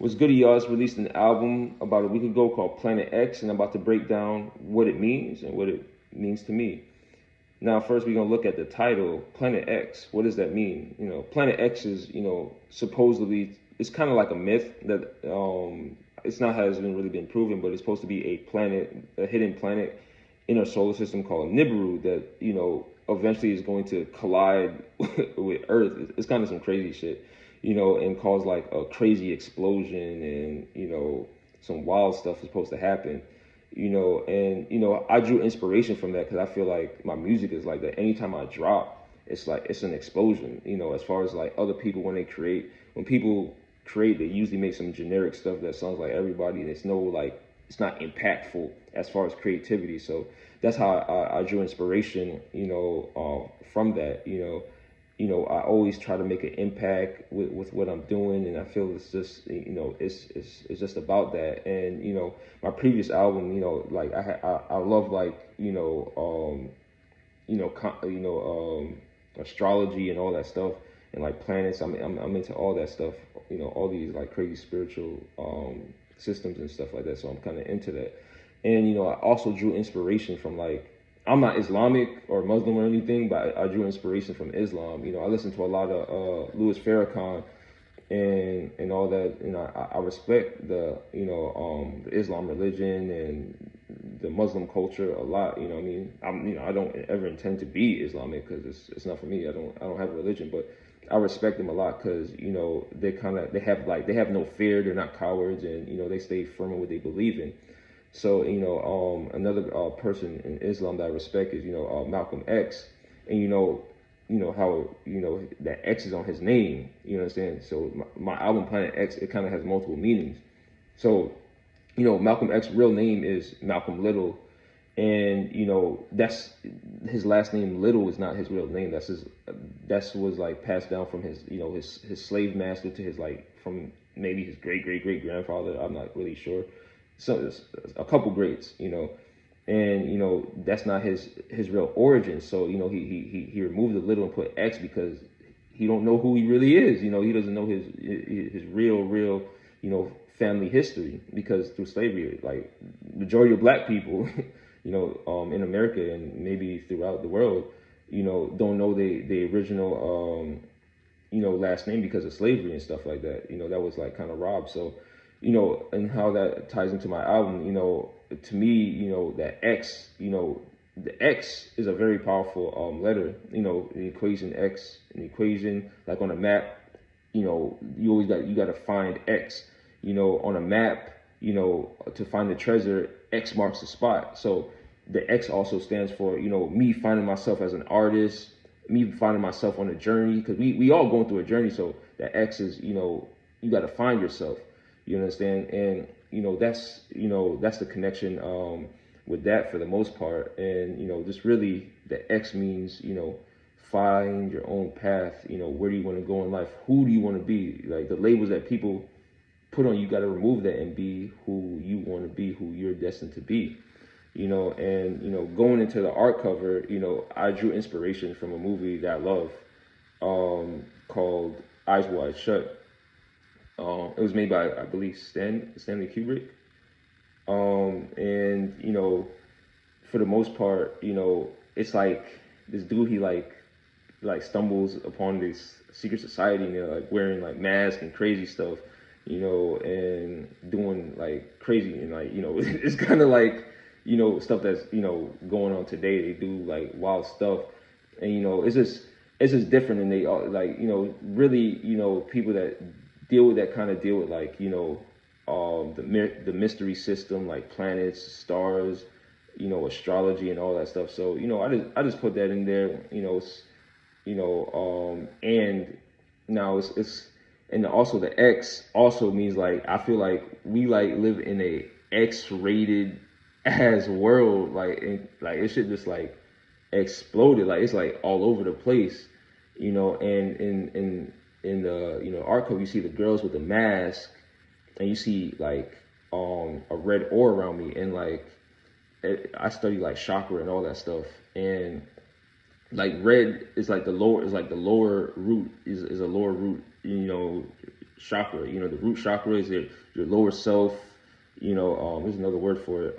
What's good, y'all? It's released an album about a week ago called Planet X, and I'm about to break down what it means and what it means to me. Now, first we're gonna look at the title, Planet X. What does that mean? Planet X is, supposedly it's kind of like a myth that it's not hasn't really been proven, but it's supposed to be a planet, a hidden planet in our solar system called Nibiru that eventually is going to collide with Earth. It's kind of some crazy shit, and cause like a crazy explosion and some wild stuff is supposed to happen. I drew inspiration from that because I feel like my music is like that. Anytime I drop, it's like it's an explosion. As far as like other people when people create, they usually make some generic stuff that sounds like everybody, and it's not impactful as far as creativity. So that's how I drew inspiration, from that. I always try to make an impact with what I'm doing, and I feel it's just, it's just about that. And my previous album, like I love like astrology and all that stuff, and like planets. I'm into all that stuff. All these like crazy spiritual systems and stuff like that. So I'm kind of into that. And I also drew inspiration from like I'm not Islamic or Muslim or anything, but I drew inspiration from Islam. I listen to a lot of Louis Farrakhan and all that. I respect the Islam religion and the Muslim culture a lot. I mean, I don't ever intend to be Islamic because it's not for me. I don't have a religion, but I respect them a lot because they have no fear. They're not cowards, and they stay firm in what they believe in. So another person in Islam that I respect is Malcolm X, and how that X is on his name. You know what I'm saying? So my album Planet X, it kind of has multiple meanings. So Malcolm X's real name is Malcolm Little, and that's his last name. Little is not his real name. That's was like passed down from his slave master to his from maybe his great grandfather. I'm not really sure. So a couple greats, and that's not his real origin. So he removed the little and put X because he don't know who he really is. He doesn't know his real family history, because through slavery, like majority of black people, in America and maybe throughout the world, don't know the original last name because of slavery and stuff like that. That was like kind of robbed. So and how that ties into my album, to me, that X, the X is a very powerful letter. The equation X, an equation like on a map, you got to find X. On a map, to find the treasure, X marks the spot. So the X also stands for, me finding myself as an artist, me finding myself on a journey, because we all going through a journey. So the X is, you got to find yourself. You understand? And that's the connection with that for the most part. And just really the X means find your own path. Where do you want to go in life? Who do you want to be? Like the labels that people put on you, got to remove that and be who you want to be, who you're destined to be. And going into the art cover, I drew inspiration from a movie that I love, called Eyes Wide Shut. It was made by, I believe, Stanley Kubrick. And for the most part, it's like this dude, he like stumbles upon this secret society, and they're like wearing like masks and crazy stuff, and doing like crazy, and like it's kind of like stuff that's going on today. They do like wild stuff, and it's just different, and they all like really people that deal with that kind of deal with like the mystery system, like planets, stars, astrology and all that stuff. So I just put that in there. And now it's and also the X also means like I feel like we like live in a X-rated ass world, like it should just like exploded, like it's like all over the place, and in the art cover you see the girls with the mask, and you see like a red aura around me, and like I study like chakra and all that stuff, and like red is like the lower root is a lower root chakra. You know, the root chakra is your lower self. You know, there's another word for it.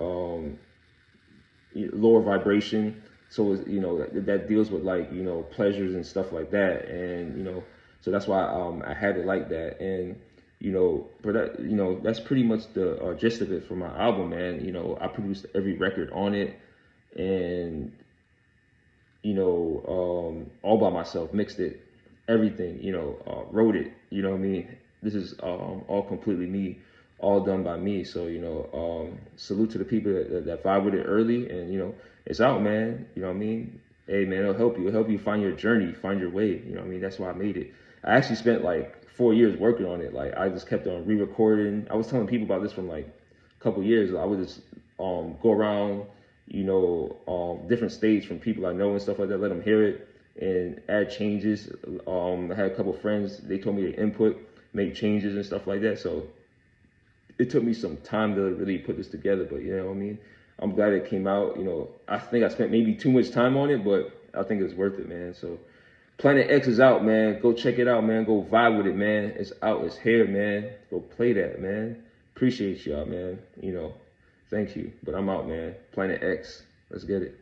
Lower vibration. So it's, you know, that deals with like, you know, pleasures and stuff like that. And, you know, so that's why I had it like that. And, you know, but that, you know, that's pretty much the gist of it for my album, man. You know, I produced every record on it, and, you know, all by myself, mixed it, everything, you know, wrote it, you know what I mean? This is all completely me, all done by me. So, you know, salute to the people that vibe with it early, and, you know, it's out, man. You know what I mean? Hey, man, it'll help you. It'll help you find your journey, find your way. You know what I mean? That's why I made it. I actually spent like 4 years working on it. Like, I just kept on re-recording. I was telling people about this from like a couple years. I would just go around, you know, different states from people I know and stuff like that, let them hear it and add changes. I had a couple friends, they told me to input, make changes and stuff like that. So it took me some time to really put this together, but you know what I mean? I'm glad it came out. You know, I think I spent maybe too much time on it, but I think it's worth it, man. So Planet X is out, man. Go check it out, man. Go vibe with it, man. It's out. It's here, man. Go play that, man. Appreciate y'all, man. You know, thank you. But I'm out, man. Planet X. Let's get it.